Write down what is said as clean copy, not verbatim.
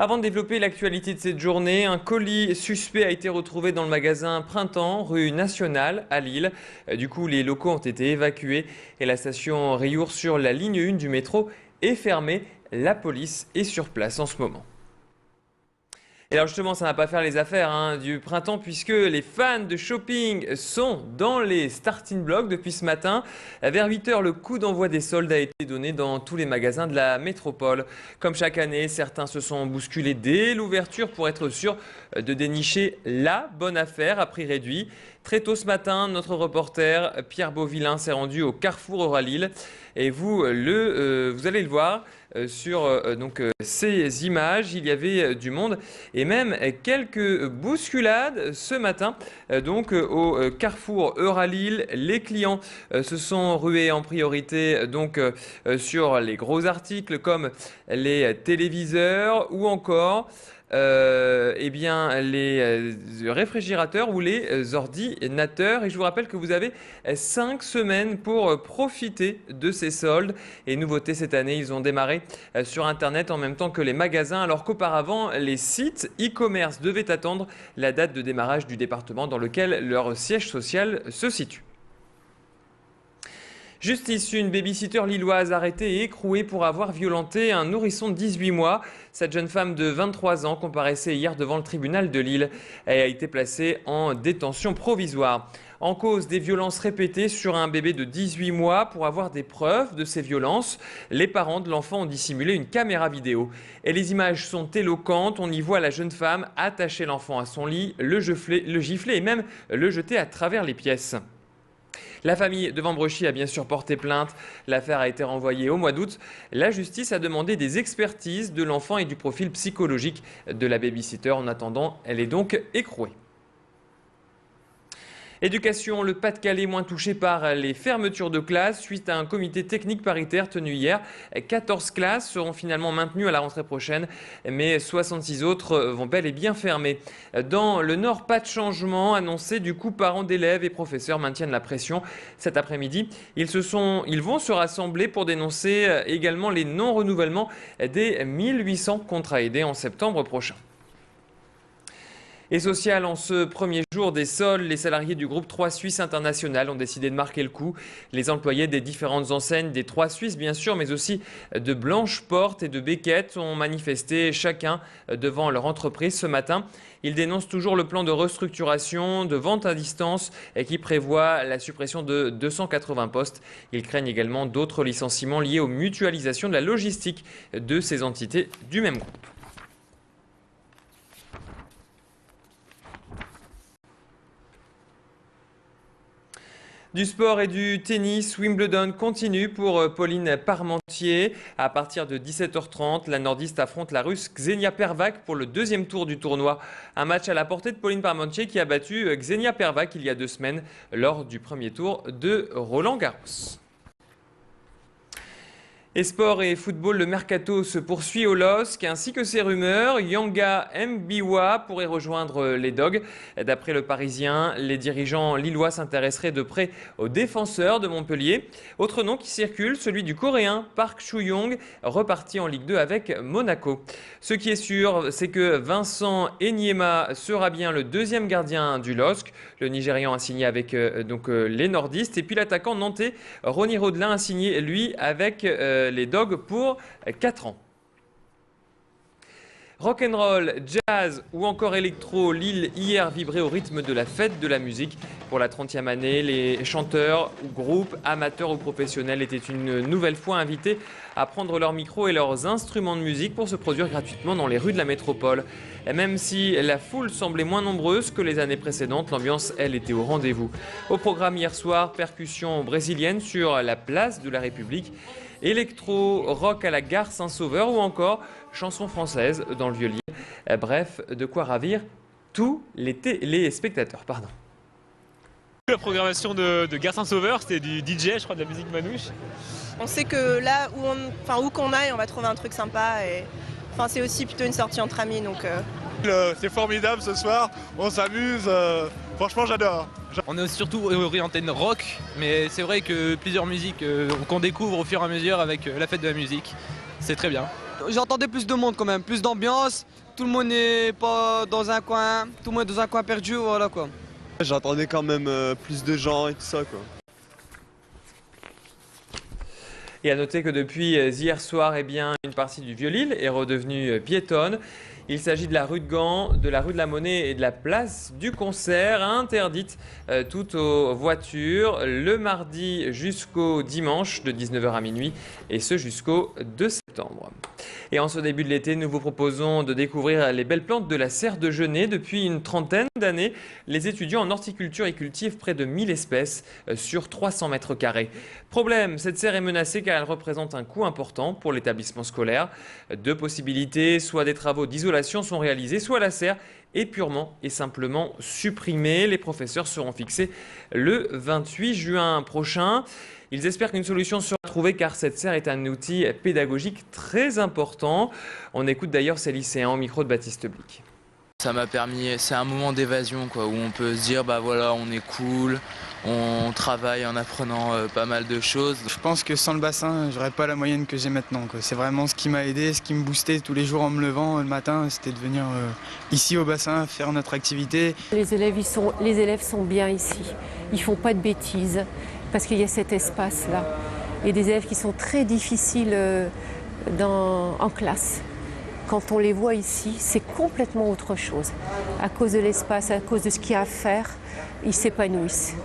Avant de développer l'actualité de cette journée, un colis suspect a été retrouvé dans le magasin Printemps, rue Nationale, à Lille. Du coup, les locaux ont été évacués et la station Riour sur la ligne 1 du métro est fermée. La police est sur place en ce moment. Et alors justement, ça ne va pas faire les affaires du printemps puisque les fans de shopping sont dans les starting blocks depuis ce matin. Vers 8 h, le coup d'envoi des soldes a été donné dans tous les magasins de la métropole. Comme chaque année, certains se sont bousculés dès l'ouverture pour être sûrs de dénicher la bonne affaire à prix réduit. Très tôt ce matin, notre reporter Pierre Beauvillain s'est rendu au Carrefour Euralille. Et vous allez le voir sur ces images, il y avait du monde et même quelques bousculades ce matin. Au Carrefour Euralille, les clients se sont rués en priorité sur les gros articles comme les téléviseurs ou encore les réfrigérateurs ou les ordinateurs. Et je vous rappelle que vous avez 5 semaines pour profiter de ces soldes. Et nouveauté cette année, ils ont démarré sur Internet en même temps que les magasins, alors qu'auparavant, les sites e-commerce devaient attendre la date de démarrage du département dans lequel leur siège social se situe. Justice, une babysitter lilloise arrêtée et écrouée pour avoir violenté un nourrisson de 18 mois. Cette jeune femme de 23 ans comparaissait hier devant le tribunal de Lille. Elle a été placée en détention provisoire. En cause des violences répétées sur un bébé de 18 mois. Pour avoir des preuves de ces violences, les parents de l'enfant ont dissimulé une caméra vidéo. Et les images sont éloquentes. On y voit la jeune femme attacher l'enfant à son lit, le gifler et même le jeter à travers les pièces. La famille de Vambrechy a bien sûr porté plainte. L'affaire a été renvoyée au mois d'août. La justice a demandé des expertises de l'enfant et du profil psychologique de la babysitter. En attendant, elle est donc écrouée. Éducation, le Pas-de-Calais moins touché par les fermetures de classes. Suite à un comité technique paritaire tenu hier, 14 classes seront finalement maintenues à la rentrée prochaine, mais 66 autres vont bel et bien fermer. Dans le Nord, pas de changement annoncé. Du coup, parents d'élèves et professeurs maintiennent la pression. Cet après-midi, ils vont se rassembler pour dénoncer également les non-renouvellements des 1800 contrats aidés en septembre prochain. Et social, en ce premier jour des soldes, les salariés du groupe 3 Suisse International ont décidé de marquer le coup. Les employés des différentes enseignes des 3 Suisses, bien sûr, mais aussi de Blanche Porte et de Beckett ont manifesté chacun devant leur entreprise ce matin. Ils dénoncent toujours le plan de restructuration, de vente à distance et qui prévoit la suppression de 280 postes. Ils craignent également d'autres licenciements liés aux mutualisations de la logistique de ces entités du même groupe. Du sport et du tennis, Wimbledon continue pour Pauline Parmentier. À partir de 17 h 30, la nordiste affronte la russe Ksenia Pervak pour le deuxième tour du tournoi. Un match à la portée de Pauline Parmentier qui a battu Ksenia Pervak il y a 2 semaines lors du premier tour de Roland-Garros. Et sport et football, le mercato se poursuit au LOSC, ainsi que ses rumeurs. Yanga Mbiwa pourrait rejoindre les Dogs. D'après le Parisien, les dirigeants lillois s'intéresseraient de près aux défenseurs de Montpellier. Autre nom qui circule, celui du Coréen Park Chu-young, reparti en Ligue 2 avec Monaco. Ce qui est sûr, c'est que Vincent Enyema sera bien le deuxième gardien du LOSC. Le Nigérian a signé avec les nordistes. Et puis l'attaquant nantais Ronny Rodelin a signé, lui, avec les Dogs pour 4 ans. Rock'n'roll, jazz ou encore électro, Lille hier vibrait au rythme de la fête de la musique. Pour la 30e année, les chanteurs, groupes, amateurs ou professionnels étaient une nouvelle fois invités à prendre leur micro et leurs instruments de musique pour se produire gratuitement dans les rues de la métropole. Et même si la foule semblait moins nombreuse que les années précédentes, l'ambiance, elle, était au rendez-vous. Au programme hier soir, percussions brésiliennes sur la place de la République, électro, rock à la gare Saint-Sauveur ou encore chansons françaises dans le Vieux-Lille. Bref, de quoi ravir tous les spectateurs. La programmation de Gare Saint-Sauveur, c'était du DJ, je crois, de la musique manouche. On sait que là où qu'on aille, on va trouver un truc sympa et c'est aussi plutôt une sortie entre amis. Donc, C'est formidable ce soir, on s'amuse, franchement j'adore. On est surtout orienté rock, mais c'est vrai que plusieurs musiques qu'on découvre au fur et à mesure avec la fête de la musique. c'est très bien. J'entendais plus de monde quand même, plus d'ambiance. Tout le monde n'est pas dans un coin, tout le monde est dans un coin perdu, voilà quoi. J'entendais quand même plus de gens et tout ça quoi. Et à noter que depuis hier soir, eh bien, une partie du Vieux-Lille est redevenue piétonne. Il s'agit de la rue de Gand, de la rue de la Monnaie et de la place du Concert, interdite toutes aux voitures le mardi jusqu'au dimanche de 19h à minuit et ce jusqu'au 2 septembre. Et en ce début de l'été, nous vous proposons de découvrir les belles plantes de la serre de Genêt. Depuis une trentaine d'années, les étudiants en horticulture y cultivent près de 1000 espèces sur 300 mètres carrés. Problème, cette serre est menacée car elle représente un coût important pour l'établissement scolaire. Deux possibilités, soit des travaux d'isolation sont réalisés, soit la serre est purement et simplement supprimée. Les professeurs seront fixés le 28 juin prochain. Ils espèrent qu'une solution sera trouvée car cette serre est un outil pédagogique très important. On écoute d'ailleurs ces lycéens au micro de Baptiste Blic. Ça m'a permis, c'est un moment d'évasion quoi, où on peut se dire bah voilà, on est cool, on travaille en apprenant pas mal de choses. Je pense que sans le bassin, j'aurais pas la moyenne que j'ai maintenant, quoi. C'est vraiment ce qui m'a aidé, ce qui me boostait tous les jours en me levant le matin, c'était de venir ici au bassin faire notre activité. Les élèves sont bien ici, ils font pas de bêtises parce qu'il y a cet espace-là. Et des élèves qui sont très difficiles en classe. Quand on les voit ici, c'est complètement autre chose. À cause de l'espace, à cause de ce qu'il y a à faire, ils s'épanouissent.